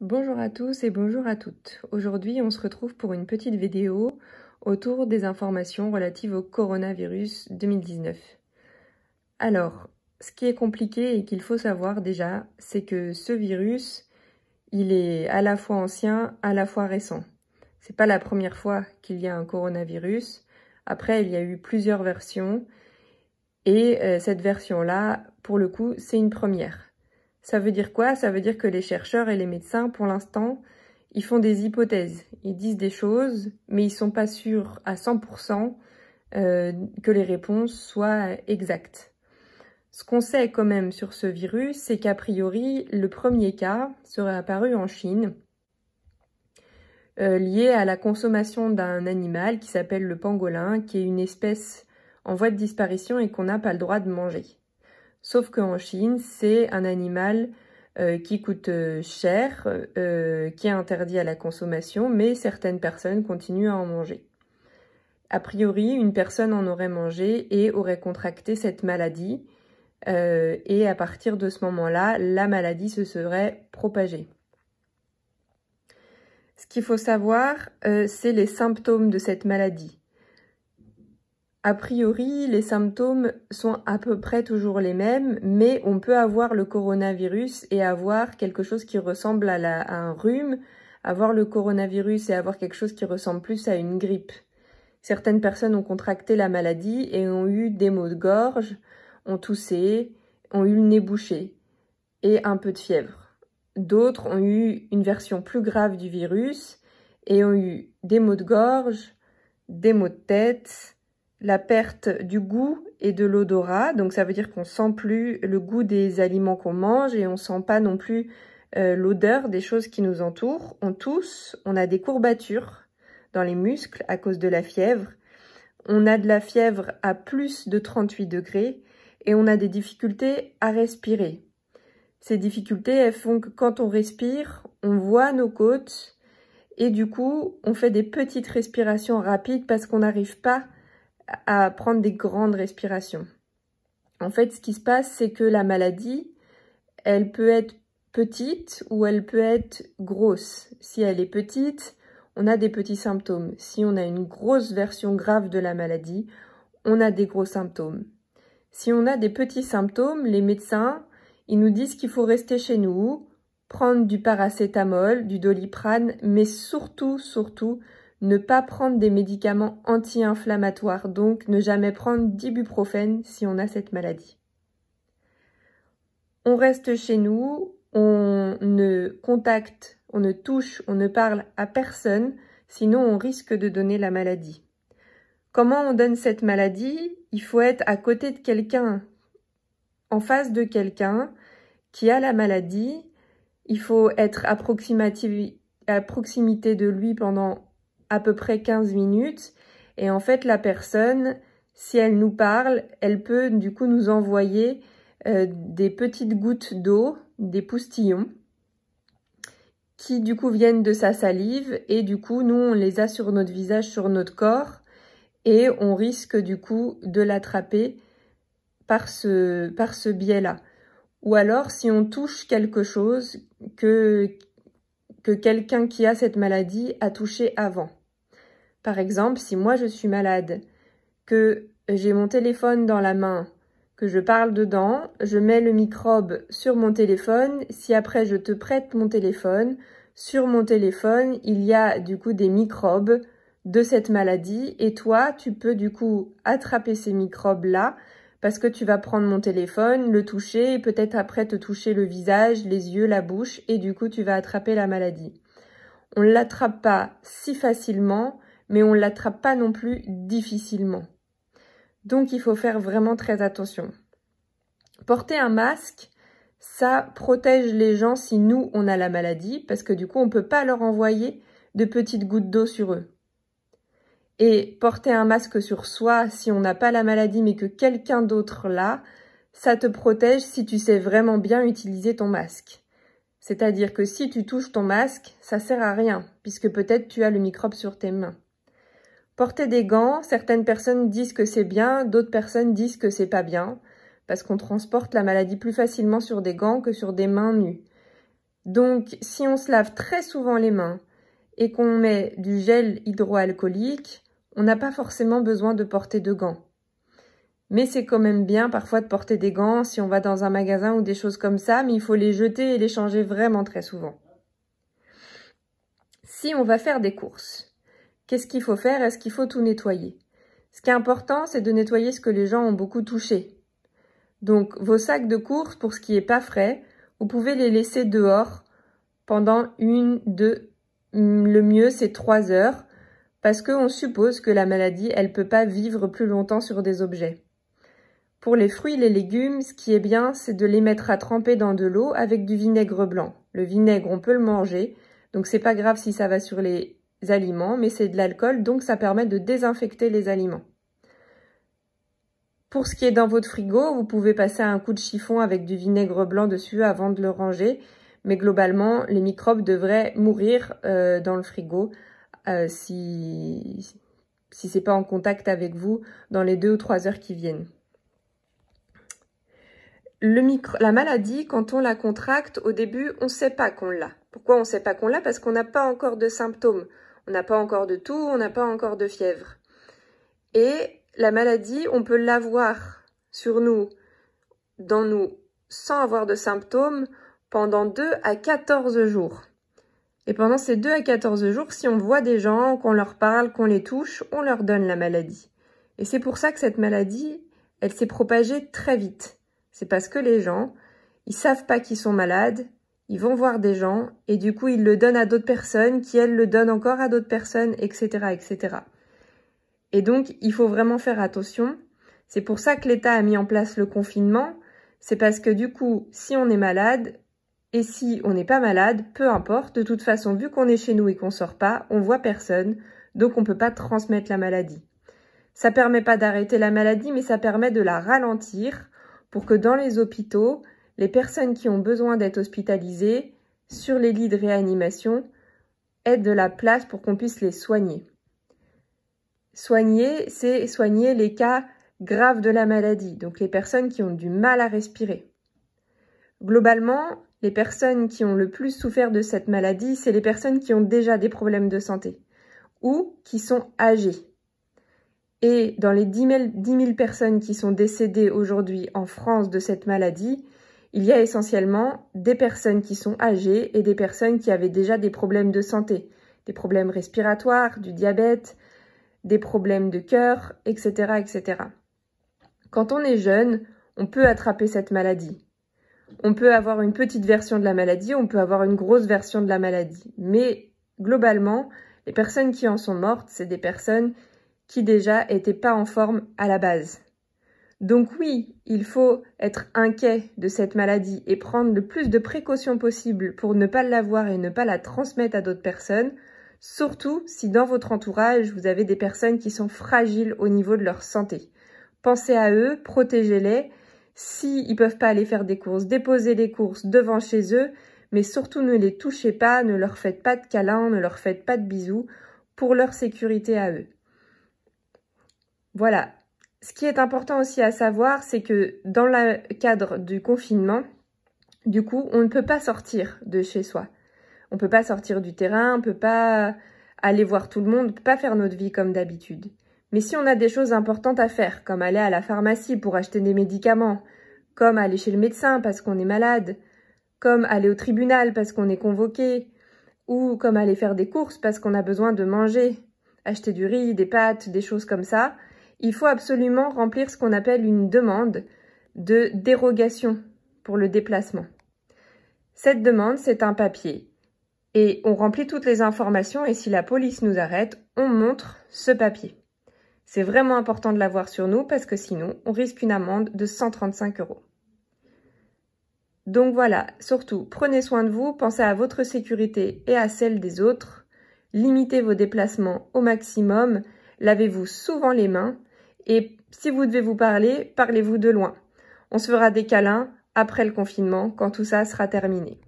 Bonjour à tous et bonjour à toutes. Aujourd'hui, on se retrouve pour une petite vidéo autour des informations relatives au coronavirus 2019. Alors, ce qui est compliqué et qu'il faut savoir déjà, c'est que ce virus, il est à la fois ancien, à la fois récent. C'est pas la première fois qu'il y a un coronavirus. Après, il y a eu plusieurs versions et cette version-là, pour le coup, c'est une première. Ça veut dire quoi? Ça veut dire que les chercheurs et les médecins, pour l'instant, ils font des hypothèses. Ils disent des choses, mais ils sont pas sûrs à 100% que les réponses soient exactes. Ce qu'on sait quand même sur ce virus, c'est qu'a priori, le premier cas serait apparu en Chine, lié à la consommation d'un animal qui s'appelle le pangolin, qui est une espèce en voie de disparition et qu'on n'a pas le droit de manger. Sauf qu'en Chine, c'est un animal qui coûte cher, qui est interdit à la consommation, mais certaines personnes continuent à en manger. A priori, une personne en aurait mangé et aurait contracté cette maladie, et à partir de ce moment-là, la maladie se serait propagée. Ce qu'il faut savoir, c'est les symptômes de cette maladie. A priori, les symptômes sont à peu près toujours les mêmes, mais on peut avoir le coronavirus et avoir quelque chose qui ressemble à un rhume, avoir le coronavirus et avoir quelque chose qui ressemble plus à une grippe. Certaines personnes ont contracté la maladie et ont eu des maux de gorge, ont toussé, ont eu le nez bouché et un peu de fièvre. D'autres ont eu une version plus grave du virus et ont eu des maux de gorge, des maux de tête, la perte du goût et de l'odorat, donc ça veut dire qu'on sent plus le goût des aliments qu'on mange et on sent pas non plus l'odeur des choses qui nous entourent. On tousse, on a des courbatures dans les muscles à cause de la fièvre. On a de la fièvre à plus de 38 degrés et on a des difficultés à respirer. Ces difficultés, elles font que quand on respire, on voit nos côtes et du coup, on fait des petites respirations rapides parce qu'on n'arrive pas à prendre des grandes respirations. En fait, ce qui se passe, c'est que la maladie, elle peut être petite ou elle peut être grosse. Si elle est petite, on a des petits symptômes. Si on a une grosse version grave de la maladie, on a des gros symptômes. Si on a des petits symptômes, les médecins, ils nous disent qu'il faut rester chez nous, prendre du paracétamol, du Doliprane, mais surtout, ne pas prendre des médicaments anti-inflammatoires, donc ne jamais prendre d'ibuprofène si on a cette maladie. On reste chez nous, on ne contacte, on ne touche, on ne parle à personne, sinon on risque de donner la maladie. Comment on donne cette maladie? Il faut être à côté de quelqu'un, en face de quelqu'un qui a la maladie. Il faut être à proximité de lui pendant à peu près 15 minutes. Et en fait, la personne, si elle nous parle, elle peut du coup nous envoyer des petites gouttes d'eau, des poustillons, qui du coup viennent de sa salive. Et du coup, nous, on les a sur notre visage, sur notre corps. Et on risque du coup de l'attraper par ce biais-là. Ou alors, si on touche quelque chose que quelqu'un qui a cette maladie a touché avant. Par exemple, si moi je suis malade, que j'ai mon téléphone dans la main, que je parle dedans, je mets le microbe sur mon téléphone. Si après je te prête mon téléphone, sur mon téléphone, il y a du coup des microbes de cette maladie et toi, tu peux du coup attraper ces microbes-là parce que tu vas prendre mon téléphone, le toucher et peut-être après te toucher le visage, les yeux, la bouche et du coup tu vas attraper la maladie. On ne l'attrape pas si facilement, mais on ne l'attrape pas non plus difficilement. Donc il faut faire vraiment très attention. Porter un masque, ça protège les gens si nous on a la maladie, parce que du coup on ne peut pas leur envoyer de petites gouttes d'eau sur eux. Et porter un masque sur soi si on n'a pas la maladie mais que quelqu'un d'autre l'a, ça te protège si tu sais vraiment bien utiliser ton masque. C'est-à-dire que si tu touches ton masque, ça sert à rien, puisque peut-être tu as le microbe sur tes mains. Porter des gants, certaines personnes disent que c'est bien, d'autres personnes disent que c'est pas bien, parce qu'on transporte la maladie plus facilement sur des gants que sur des mains nues. Donc, si on se lave très souvent les mains et qu'on met du gel hydroalcoolique, on n'a pas forcément besoin de porter de gants. Mais c'est quand même bien parfois de porter des gants si on va dans un magasin ou des choses comme ça, mais il faut les jeter et les changer vraiment très souvent. Si on va faire des courses, qu'est-ce qu'il faut faire? Est-ce qu'il faut tout nettoyer? Ce qui est important, c'est de nettoyer ce que les gens ont beaucoup touché. Donc, vos sacs de courses, pour ce qui n'est pas frais, vous pouvez les laisser dehors pendant le mieux c'est 3 heures, parce qu'on suppose que la maladie, elle peut pas vivre plus longtemps sur des objets. Pour les fruits et les légumes, ce qui est bien, c'est de les mettre à tremper dans de l'eau avec du vinaigre blanc. Le vinaigre, on peut le manger, donc c'est pas grave si ça va sur les aliments, mais c'est de l'alcool, donc ça permet de désinfecter les aliments. Pour ce qui est dans votre frigo, vous pouvez passer un coup de chiffon avec du vinaigre blanc dessus avant de le ranger, mais globalement, les microbes devraient mourir dans le frigo si c'est pas en contact avec vous dans les 2 ou 3 heures qui viennent. La maladie, quand on la contracte, au début, on ne sait pas qu'on l'a. Pourquoi on ne sait pas qu'on l'a? Parce qu'on n'a pas encore de symptômes. On n'a pas encore de toux, on n'a pas encore de fièvre. Et la maladie, on peut l'avoir sur nous, dans nous, sans avoir de symptômes, pendant 2 à 14 jours. Et pendant ces 2 à 14 jours, si on voit des gens, qu'on leur parle, qu'on les touche, on leur donne la maladie. Et c'est pour ça que cette maladie, elle s'est propagée très vite. C'est parce que les gens, ils savent pas qu'ils sont malades, ils vont voir des gens, et du coup, ils le donnent à d'autres personnes, qui elles le donnent encore à d'autres personnes, etc., etc. Et donc, il faut vraiment faire attention. C'est pour ça que l'État a mis en place le confinement. C'est parce que du coup, si on est malade, et si on n'est pas malade, peu importe, de toute façon, vu qu'on est chez nous et qu'on sort pas, on voit personne, donc on peut pas transmettre la maladie. Ça permet pas d'arrêter la maladie, mais ça permet de la ralentir pour que dans les hôpitaux, les personnes qui ont besoin d'être hospitalisées sur les lits de réanimation aient de la place pour qu'on puisse les soigner. Soigner, c'est soigner les cas graves de la maladie, donc les personnes qui ont du mal à respirer. Globalement, les personnes qui ont le plus souffert de cette maladie, c'est les personnes qui ont déjà des problèmes de santé ou qui sont âgées. Et dans les 10 000 personnes qui sont décédées aujourd'hui en France de cette maladie, il y a essentiellement des personnes qui sont âgées et des personnes qui avaient déjà des problèmes de santé, des problèmes respiratoires, du diabète, des problèmes de cœur, etc., etc. Quand on est jeune, on peut attraper cette maladie. On peut avoir une petite version de la maladie, on peut avoir une grosse version de la maladie. Mais globalement, les personnes qui en sont mortes, c'est des personnes qui déjà n'étaient pas en forme à la base. Donc oui, il faut être inquiet de cette maladie et prendre le plus de précautions possible pour ne pas l'avoir et ne pas la transmettre à d'autres personnes, surtout si dans votre entourage, vous avez des personnes qui sont fragiles au niveau de leur santé. Pensez à eux, protégez-les. S'ils ne peuvent pas aller faire des courses, déposez les courses devant chez eux, mais surtout ne les touchez pas, ne leur faites pas de câlins, ne leur faites pas de bisous pour leur sécurité à eux. Voilà. Ce qui est important aussi à savoir, c'est que dans le cadre du confinement, du coup, on ne peut pas sortir de chez soi. On ne peut pas sortir du terrain, on ne peut pas aller voir tout le monde, on ne peut pas faire notre vie comme d'habitude. Mais si on a des choses importantes à faire, comme aller à la pharmacie pour acheter des médicaments, comme aller chez le médecin parce qu'on est malade, comme aller au tribunal parce qu'on est convoqué, ou comme aller faire des courses parce qu'on a besoin de manger, acheter du riz, des pâtes, des choses comme ça, il faut absolument remplir ce qu'on appelle une demande de dérogation pour le déplacement. Cette demande, c'est un papier. Et on remplit toutes les informations et si la police nous arrête, on montre ce papier. C'est vraiment important de l'avoir sur nous parce que sinon, on risque une amende de 135 €. Donc voilà, surtout, prenez soin de vous, pensez à votre sécurité et à celle des autres. Limitez vos déplacements au maximum, lavez-vous souvent les mains et si vous devez vous parler, parlez-vous de loin. On se fera des câlins après le confinement quand tout ça sera terminé.